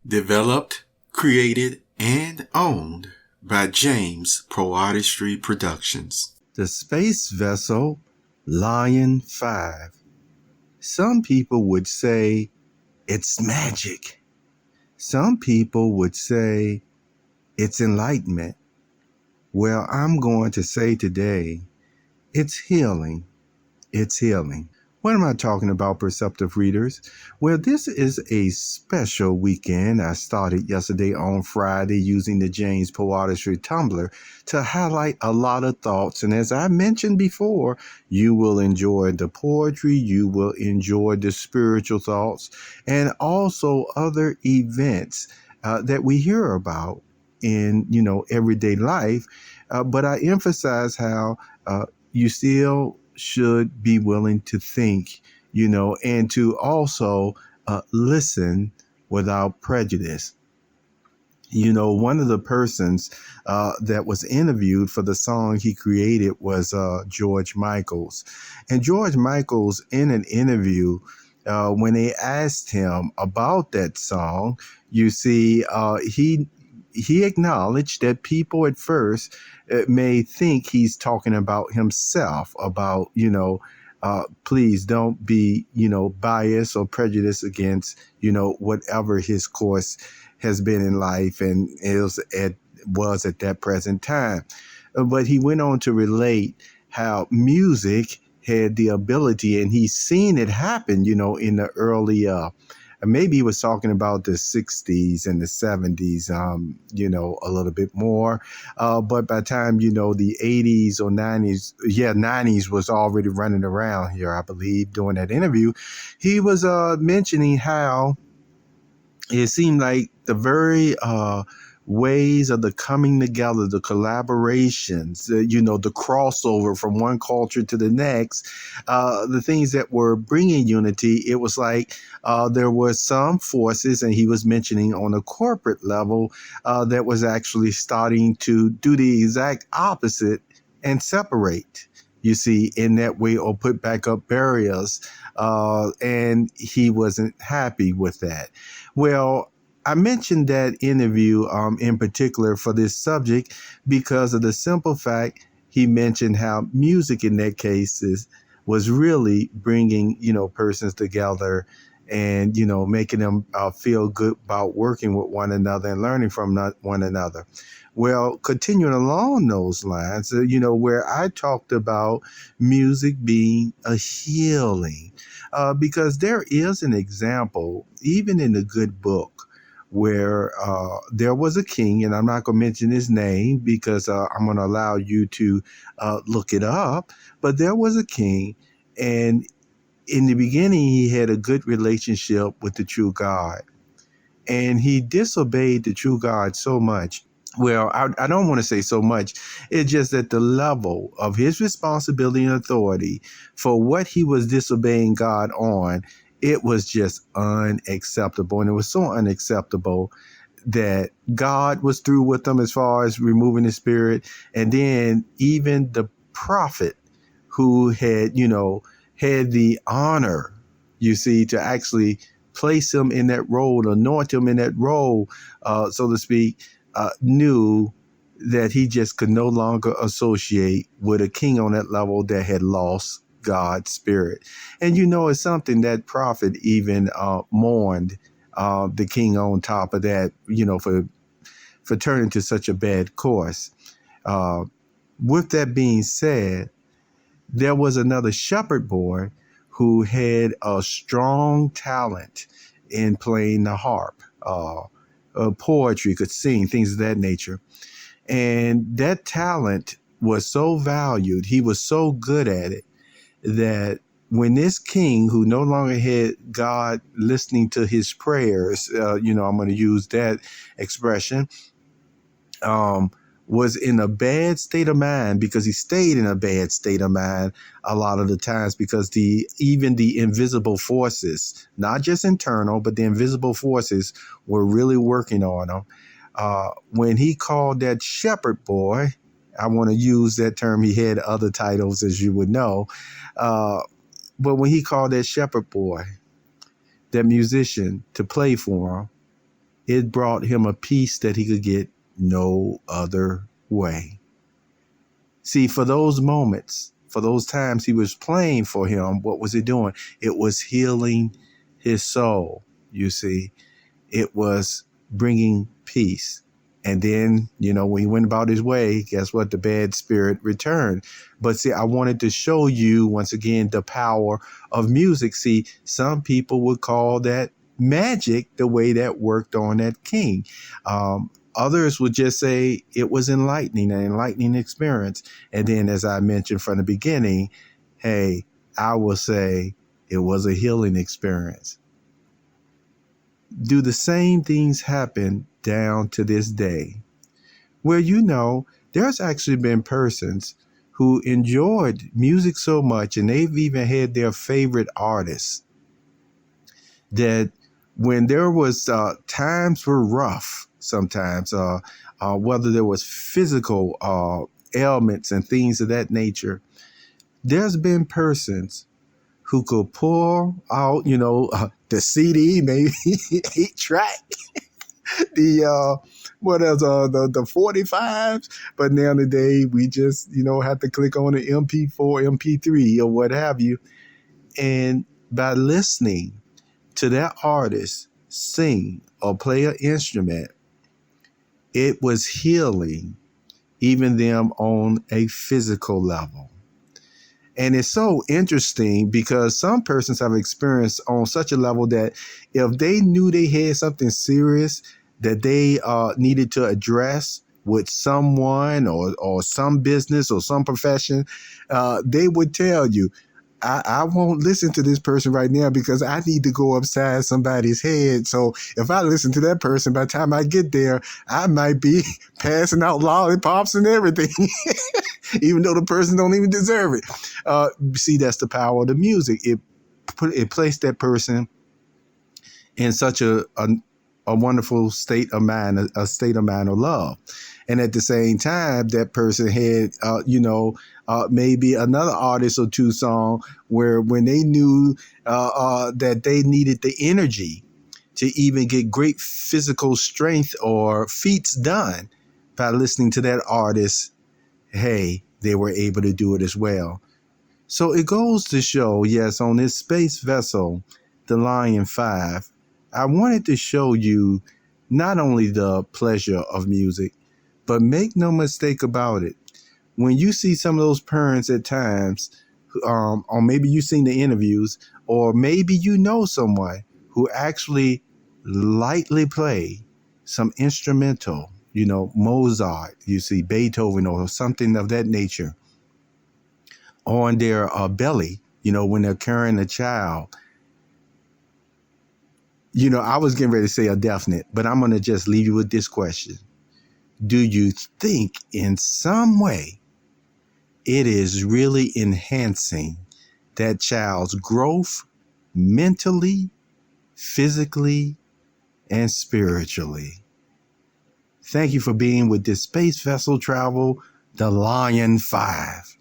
Developed, created, and owned by James PoeArtistry Productions. The space vessel Lion 5. Some people would say it's magic. Some people would say it's enlightenment. Well, I'm going to say today, it's healing. It's healing. What am I talking about, perceptive readers? Well, this is a special weekend. I started yesterday on Friday using the James PoeArtistry Tumblr to highlight a lot of thoughts. And as I mentioned before, you will enjoy the poetry, you will enjoy the spiritual thoughts, and also other events that we hear about in, everyday life. But I emphasize how you still should be willing to think, and to also listen without prejudice. One of the persons that was interviewed for the song he created was George Michaels. And George Michaels, in an interview, when they asked him about that song, you see, he acknowledged that people at first may think he's talking about himself, about, please don't be, biased or prejudiced against, whatever his course has been in life and was at that present time. But he went on to relate how music had the ability, and he's seen it happen, in the early maybe he was talking about the 60s and the 70s, a little bit more. But by the time, the 80s or 90s, 90s was already running around here, I believe, during that interview. He was mentioning how it seemed like the very ways of the coming together, the collaborations, the crossover from one culture to the next, the things that were bringing unity, it was like there were some forces, and he was mentioning on a corporate level, that was actually starting to do the exact opposite and separate, you see, in that way, or put back up barriers. And he wasn't happy with that. Well, I mentioned that interview in particular for this subject because of the simple fact he mentioned how music in that case was really bringing, persons together and, making them feel good about working with one another and learning from one another. Well, continuing along those lines, where I talked about music being a healing, because there is an example, even in the good book, where there was a king, and I'm not going to mention his name because I'm going to allow you to look it up. But there was a king, and in the beginning, he had a good relationship with the true God. And he disobeyed the true God so much. Well, I don't want to say so much. It's just that the level of his responsibility and authority for what he was disobeying God on, it was just unacceptable. And it was so unacceptable that God was through with them as far as removing his spirit. And then even the prophet who had, had the honor, you see, to actually place him in that role, anoint him in that role, so to speak, knew that he just could no longer associate with a king on that level that had lost God's spirit. And it's something that prophet even mourned the king on top of that, for turning to such a bad course. With that being said, there was another shepherd boy who had a strong talent in playing the harp, poetry, could sing, things of that nature. And that talent was so valued, he was so good at it, that when this king, who no longer had God listening to his prayers, I'm going to use that expression, was in a bad state of mind, because he stayed in a bad state of mind a lot of the times, because even the invisible forces, not just internal, but the invisible forces were really working on him. When he called that shepherd boy, I want to use that term, he had other titles, as you would know, but when he called that shepherd boy, that musician, to play for him, it brought him a peace that he could get no other way. See, for those moments, for those times he was playing for him, what was it doing? It was healing his soul, you see. It was bringing peace. And then, when he went about his way, guess what? The bad spirit returned. But see, I wanted to show you once again the power of music. See, some people would call that magic, the way that worked on that king. Others would just say it was an enlightening experience. And then, as I mentioned from the beginning, hey, I will say it was a healing experience. Do the same things happen down to this day? Where there's actually been persons who enjoyed music so much, and they've even had their favorite artists, that when there was times were rough sometimes, whether there was physical ailments and things of that nature, there's been persons who could pull out, the CD, maybe 8-track, the 45s, but now today we just, have to click on an MP4, MP3 or what have you. And by listening to that artist sing or play an instrument, it was healing even them on a physical level. And it's so interesting because some persons have experienced on such a level that if they knew they had something serious that they needed to address with someone or some business or some profession, they would tell you, I won't listen to this person right now because I need to go upside somebody's head. So if I listen to that person, by the time I get there, I might be passing out lollipops and everything, even though the person don't even deserve it. See, that's the power of the music. It placed that person in such a wonderful state of mind, a state of mind of love. And at the same time, that person had, maybe another artist or two song where when they knew that they needed the energy to even get great physical strength or feats done by listening to that artist, hey, they were able to do it as well. So it goes to show, yes, on this space vessel, the Lion 5, I wanted to show you not only the pleasure of music, but make no mistake about it. When you see some of those parents at times, or maybe you've seen the interviews, or maybe you know someone who actually lightly play some instrumental, Mozart, you see Beethoven or something of that nature on their belly, when they're carrying a child. I was getting ready to say a definite, but I'm going to just leave you with this question. Do you think in some way it is really enhancing that child's growth mentally, physically, and spiritually? Thank you for being with this space vessel travel, the Lion 5.